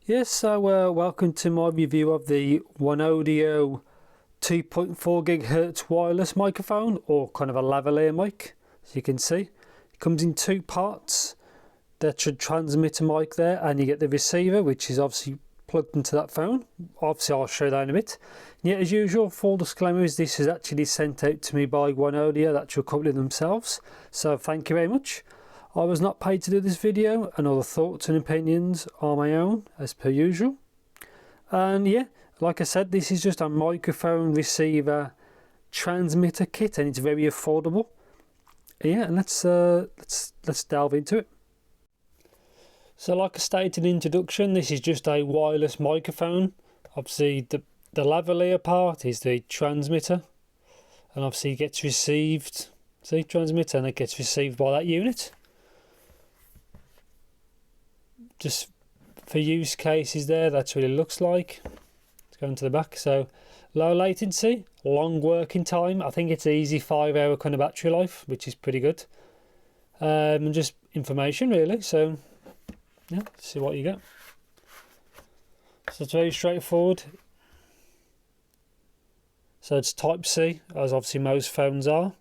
Yes, so welcome to my review of the Oneodio 2.4 GHz wireless microphone, or kind of a lavalier mic. As you can see, it comes in two parts. That's your transmitter mic there, and you get the receiver, which is obviously plugged into that phone. Obviously I'll show that in a bit. And yet, as usual, full disclaimer is this is actually sent out to me by Oneodio, that's your company themselves, so thank you very much. I was not paid to do this video, and all the thoughts and opinions are my own, as per usual. And yeah, like I said, this is just a microphone receiver transmitter kit, and it's very affordable. Yeah, and let's delve into it. So, like I stated in the introduction, this is just a wireless microphone. Obviously, the lavalier part is the transmitter, and obviously it gets received. See, transmitter, and it gets received by that unit. Just for use cases there, that's what it looks like. Let's go into the back. So low latency, long working time. I think it's easy 5-hour kind of battery life, which is pretty good. And just information really. So yeah, let's see what you get. So it's very straightforward. So it's Type-C, as obviously most phones are.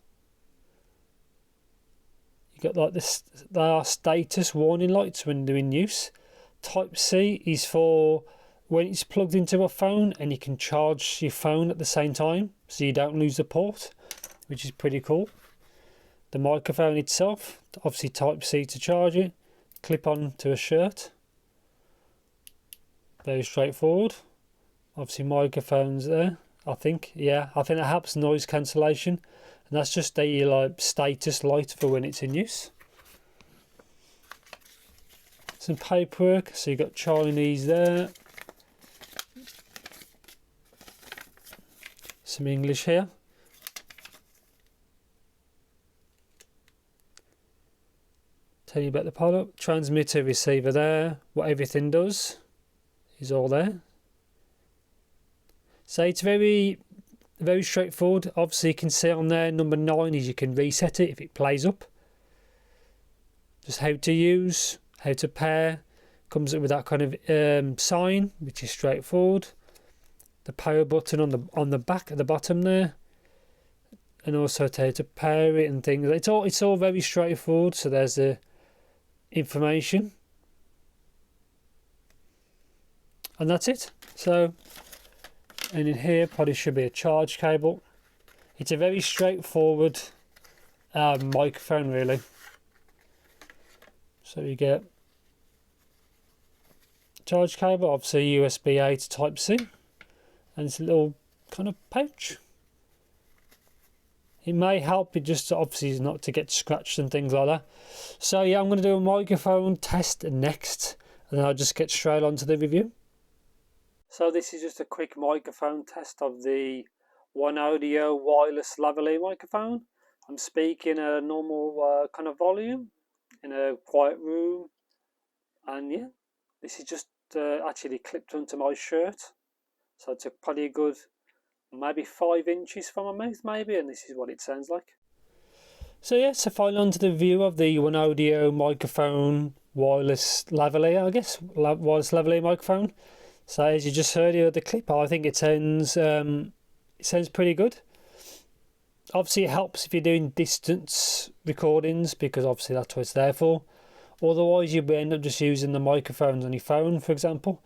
Got like this, they are status warning lights when they're in use. Type-C is for when it's plugged into a phone and you can charge your phone at the same time, so you don't lose the port, which is pretty cool. The microphone itself, obviously Type-C to charge it, clip on to a shirt. Very straightforward. Obviously microphones there, I think. Yeah, I think it helps noise cancellation. And that's just a like status light for when it's in use. Some paperwork, so you've got Chinese there. Some English here. Tell you about the product. Transmitter, receiver there. What everything does is all there. So it's very straightforward. Obviously you can see on there number 9 is you can reset it if it plays up. Just how to use, how to pair, comes up with that kind of sign, which is straightforward. The power button on the back at the bottom there, and also how to pair it and things. It's all very straightforward. So there's the information, and that's it. So, and in here probably should be a charge cable. It's a very straightforward microphone really. So you get charge cable, obviously USB-A to Type-C, and it's a little kind of pouch. It may help it just obviously not to get scratched and things like that. So yeah, I'm going to do a microphone test next, and then I'll just get straight on to the review. So this is just a quick microphone test of the Oneodio Wireless Lavalier microphone. I'm speaking at a normal kind of volume in a quiet room, and yeah, this is just actually clipped onto my shirt. So it's probably a good maybe 5 inches from my mouth maybe, and this is what it sounds like. So yeah, so finally on to the view of the Oneodio microphone wireless lavalier, I guess, wireless lavalier microphone. So as you just heard here the clip, I think it sounds pretty good. Obviously it helps if you're doing distance recordings, because obviously that's what it's there for. Otherwise you'll end up just using the microphones on your phone, for example.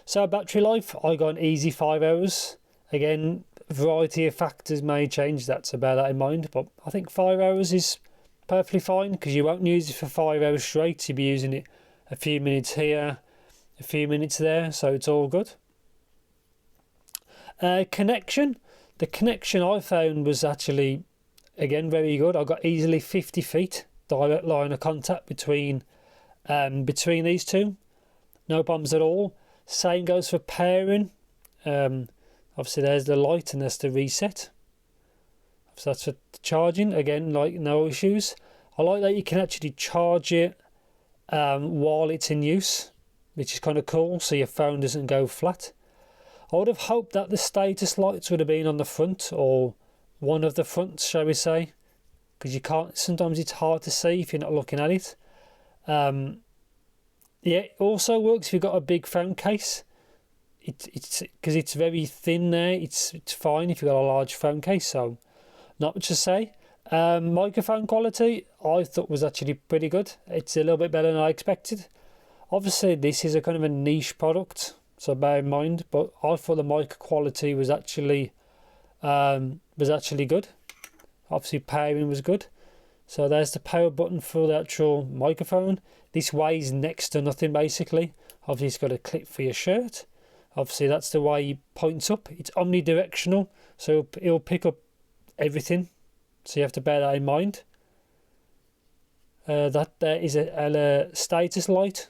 So battery life, I got an easy 5 hours. Again, a variety of factors may change that, so bear that in mind. But I think 5 hours is perfectly fine, because you won't use it for 5 hours straight. You'll be using it a few minutes here, a few minutes there, so it's all good. Connection. The connection I found was actually, again, very good. I got easily 50 feet direct line of contact between these two. No problems at all. Same goes for pairing. Obviously there's the light and there's the reset. So that's for charging. Again, like no issues. I like that you can actually charge it while it's in use, which is kind of cool, so your phone doesn't go flat. I would have hoped that the status lights would have been on the front, or one of the fronts, shall we say, because you can't, sometimes it's hard to see if you're not looking at it. Yeah, it also works if you've got a big phone case. It's because it's very thin there. It's fine if you've got a large phone case. So not much to say. Microphone quality I thought was actually pretty good. It's a little bit better than I expected. Obviously this is a kind of a niche product, so bear in mind, but I thought the mic quality was actually good. Obviously pairing was good. So there's the power button for the actual microphone. This weighs next to nothing basically. Obviously it's got a clip for your shirt. Obviously that's the way it points up. It's omnidirectional, so it'll pick up everything. So you have to bear that in mind. That there is a status light.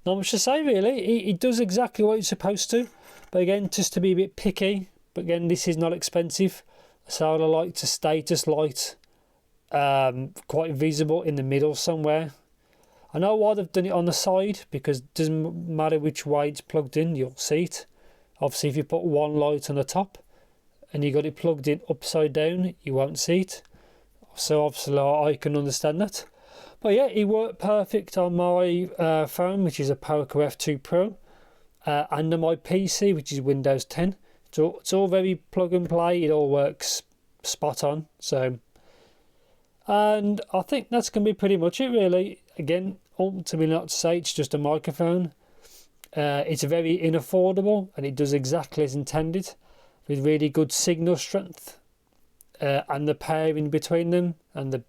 Not much to say really. It does exactly what it's supposed to. But again, just to be a bit picky. But again, this is not expensive. So I like to status light quite visible in the middle somewhere. I know why they've done it on the side, because it doesn't matter which way it's plugged in, you'll see it. Obviously if you put one light on the top and you got it plugged in upside down, you won't see it. So obviously I can understand that. But yeah, it worked perfect on my phone, which is a PowerCo F2 Pro, and on my PC, which is Windows 10. So it's all very plug and play. It all works spot on. So, and I think that's going to be pretty much it really. Again, ultimately not to say it's just a microphone. It's very unaffordable and it does exactly as intended, with really good signal strength, and the pairing between them and the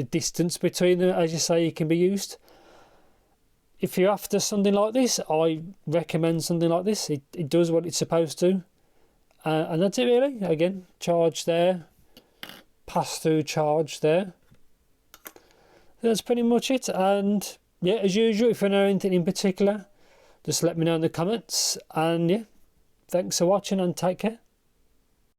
distance between them, as you say, it can be used. If you're after something like this, I recommend something like this. It does what it's supposed to, and that's it really. Again, charge there, pass through charge there. That's pretty much it. And yeah, as usual, if you know anything in particular, just let me know in the comments. And yeah, thanks for watching and take care.